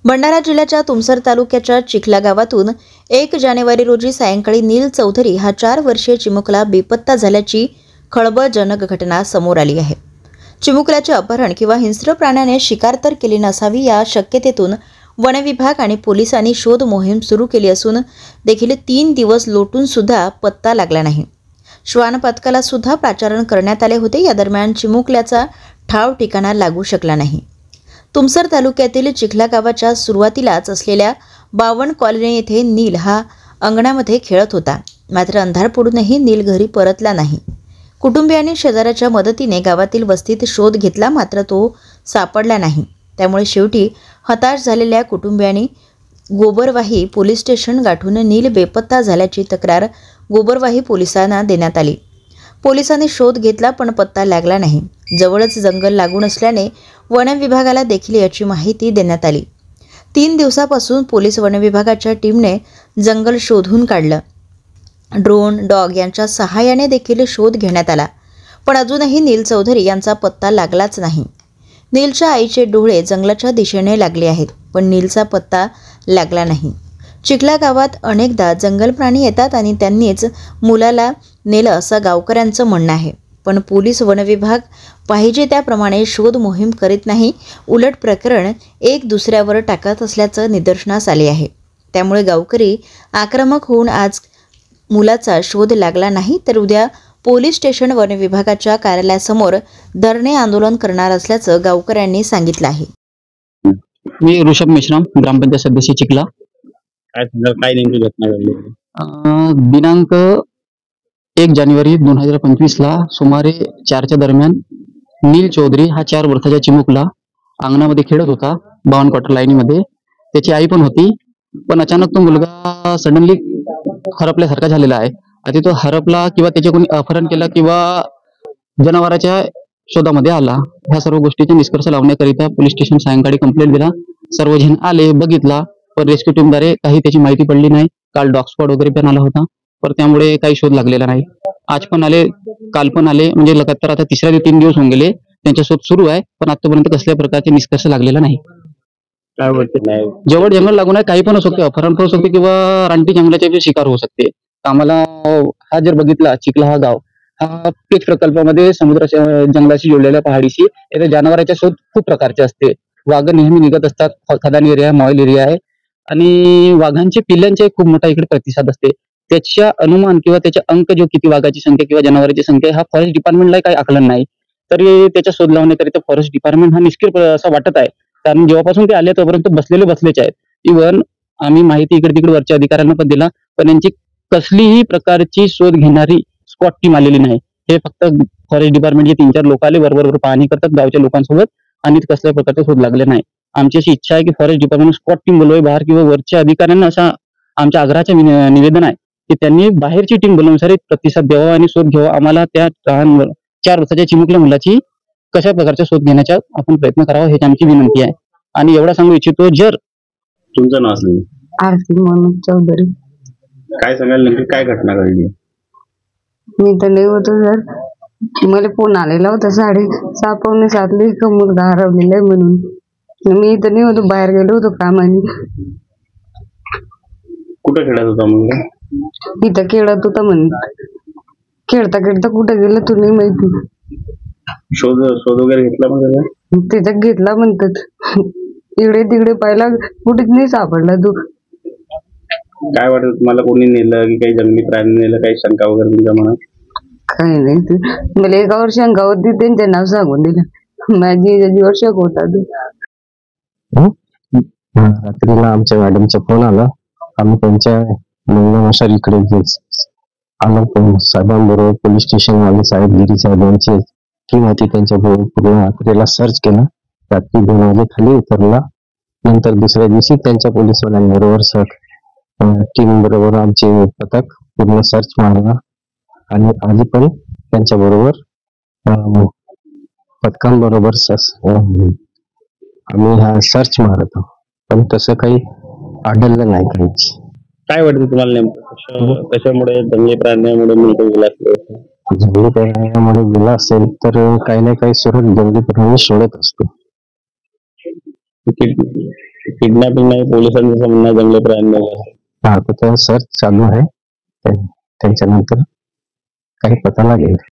भंडारा जिल्ह्याच्या तुमसर तालुक्याच्या चिखला गावातून 1 जानेवारी रोजी सायंकाळी नील चौधरी हा 4 वर्षीय चिमुकला बेपत्ता झाल्याची खळबळजनक घटना समोर आली आहे। चिमुकल्याचे अपहरण किंवा हिंस्र प्राण्याने शिकार तर केली नसावी या शक्यतेतून वन विभाग आणि पोलिसांनी शोध मोहीम सुरू केली असून देखील 3 दिवस लोटून सुद्धा पत्ता लागला नाही। श्वान पथकाला सुद्धा पाचारण करण्यात आले होते। या दरम्यान चिमुकल्याचा ठाव ठिकाणा लागू शकला नाही। तुमसर तालुक्यातील चिखला गावाच्या सुरुवातीलाच असलेल्या 52 कॉलनी येथे नील हा अंगणामध्ये खेळत होता। मात्र अंधार पडूनही नील घरी परतला नाही। कुटुंबियांनी शेजाऱ्याच्या मदतीने गावातील वस्तीत शोध घेतला, मात्र तो सापडला नाही। त्यामुळे शेवटी हताश झालेल्या कुटुंबियांनी गोबरवाही पोलीस स्टेशन गाठून नील बेपत्ता झाल्याची तक्रार गोबरवाही पोलिसांना देण्यात आली। पोलिसांनी शोध घेतला पण पत्ता लागला नाही। जवळच जंगल लागून असल्याने वन विभागाला देखील याची माहिती देण्यात आली। 3 दिवसापासून पोलीस वन विभागाच्या टीमने जंगल शोधून काढलं। ड्रोन, डॉग यांच्या सहाय्याने देखील शोध घेण्यात आला, पण अजूनही नील चौधरी यांचा पत्ता लागलाच नाही। नीलच्या आईचे डोळे जंगलाच्या दिशेने लागले आहेत, पण नीलचा पत्ता लागला नाही। चिखला गावात अनेकदा जंगल प्राणी येतात आणि त्यांनीच मुलाला नेलं असं गावकऱ्यांचं म्हणणं आहे, पण पोलीस वन विभाग पाहिजे त्याप्रमाणे शोध मोहीम करीत नाही। उलट प्रकरण एक दुसऱ्यावर टाकत असल्याचं निदर्शनास आले आहे। त्यामुळे गावकरी आक्रमक होऊन आज मुलाचा शोध लागला नाही तर उद्या पोलीस स्टेशन वन विभागाच्या कार्यालयासमोर धरणे आंदोलन करणार असल्याचं गावकऱ्यांनी सांगितलं आहे। मी ऋषभ मेश्राम, ग्रामपंचायत सदस्य चिखला। काय नेमकी घटना घडली? दिनांक 1 जानेवारी 2025 ला सुमारे 4च्या दरम्यान नील चौधरी हा 4 वर्षाचा चिमुकला अंगणामध्ये खेळत होता, 52 क्वार्टर लाईनीमध्ये। त्याची आई पण होती, पण अचानक तो मुलगा सडनली हरपल्यासारखा झालेला आहे। आता तो हरपला किंवा त्याचे कोणी अपहरण केलं किंवा जनावरांच्या शोधामध्ये आला, ह्या सर्व गोष्टीचे निष्कर्ष लावण्याकरिता पोलीस स्टेशन सायंकाळी कंप्लेंट दिला। सर्वजण आले, बघितला, पण रेस्क्यू टीमद्वारे काही त्याची माहिती पडली नाही। काल डॉग स्क्वॉड वगैरे पण आला होता, पण त्यामुळे काही शोध लागलेला नाही। आज पण आले, काल पण आले, म्हणजे लगातार आता 3 ते 3 दिवस होऊन गेले त्यांचा शोध सुरू आहे, पण आतापर्यंत कसल्या प्रकारचे निष्कर्ष लागलेला नाही। काय वाटतं नाही? जवळ जंगल लागून आहे, काही पण होऊ शकते, अपहरण पण होऊ शकते किंवा रानटी जंगलाचे शिकार होऊ शकते। आम्हाला हा जर बघितला चिखला हा गाव हा पेच प्रकल्पामध्ये समुद्राच्या जंगलाशी जोडलेल्या पहाडीशी येथे जनावरांच्या शोध खूप प्रकारचे असते। वाघ नेहमी निघत असतात, खदान एरिया, मॉइल एरिया आहे आणि वाघांचे पिल्लांचे खूप मोठा इकडे प्रतिसाद असते। त्याच्या अनुमान किंवा त्याच्या अंक जो किती वाघाची संख्या किंवा जनावरांची संख्या हा फॉरेस्ट डिपार्टमेंटला काही आकलन नाही, तरी त्याचा शोध लावण्याकरिता फॉरेस्ट डिपार्टमेंट हा निष्क्रिय असं वाटत आहे। कारण जेव्हापासून ते आले तोपर्यंत बसलेच आहेत। इव्हन आम्ही माहिती इकडे तिकडे वरच्या अधिकाऱ्यांना पण दिला, पण यांची कसलीही प्रकारची शोध घेणारी स्क्वॉड टीम आलेली नाही। हे फक्त फॉरेस्ट डिपार्टमेंटचे 3-4 लोक आले, बरोबर पाहणी करतात गावच्या लोकांसोबत, आणि कसल्या प्रकारचे शोध लागले नाही। आमची अशी इच्छा आहे की फॉरेस्ट डिपार्टमेंट स्क्वॉड टीम बोलवावी बाहेर किंवा वरच्या अधिकाऱ्यांना असा आमच्या आग्रहाचे निवेदन आहे की त्यांनी बाहेरची टीम बोलवून सारे प्रतिसाद द्यावा आणि शोध घ्यावा। आम्हाला त्या 4 वर्षाच्या चिमुकल्या मुलाची कशा प्रकारचा शोध घेण्याचा आपण प्रयत्न करावा, हीच आमची विनंती आहे। आणि एवढा सांगू इच्छितो, जर तुमचं नाव असेल? आरती मनोज चौधरी। काय सांगाल, नेमकी काय घटना घडली? मी तर लय होतो सर, मला फोन आलेला होता 6:30 का मुलगा हरवलेला आहे म्हणून। मी इथं नाही होतो, बाहेर गेलो होतो कामाने। कुठं खेळत होता मुलगा? इथं खेळत होता म्हणे, खेळता खेळता कुठं गेलं तू नाही माहिती। शोध वगैरे घेतला मग? त्याच्यात घेतला म्हणतात, इकडे तिकडे पाहिला, कुठेच नाही सापडला तू। काय वाटत तुम्हाला, कोणी नेलं की काही जंगली प्राणी नेलं, काही शंका वगैरे तुमच्या मनात? काही नाही, मला एकावर शंका होती, त्यांचे नाव सांगून दिलं, माझी जीवर शक होता तू। रात्रीला आमच्या मॅडमचा फोन आला, आम्ही त्यांच्या म्हणण्यानुसार इकडे आलो। साहेबांबरोबर पोलीस स्टेशन वाले साहेब, गिरी साहेब यांची टीम होती, त्यांच्याबरोबर पूर्ण रात्रीला सर्च केला। रात्री 2 वाजे खाली उतरला। नंतर दुसऱ्या दिवशी त्यांच्या पोलीसवाल्यांबरोबर टीम बरोबर आमचे पथक पूर्ण सर्च मारला आणि आधी पण त्यांच्या बरोबर पथकांबरोबर आम्ही हा सर्च मारत आहोत, पण तसं काही आढळलं नाही काहीच। काय वाटतं तुम्हाला नेमकं कशामुळे जंगली प्राण्यामुळे मुलगा गेला असेल? जंगली प्राण्यामुळे गेला असेल तर काही ना काही सुरत जंगली प्राणी सोडत असतो। किडनॅपिंग नाही, पोलिसांचं असं म्हणणं जंगली प्राणी हा तर सर्च चालू आहे त्यांच्यानंतर काही पता लागेल.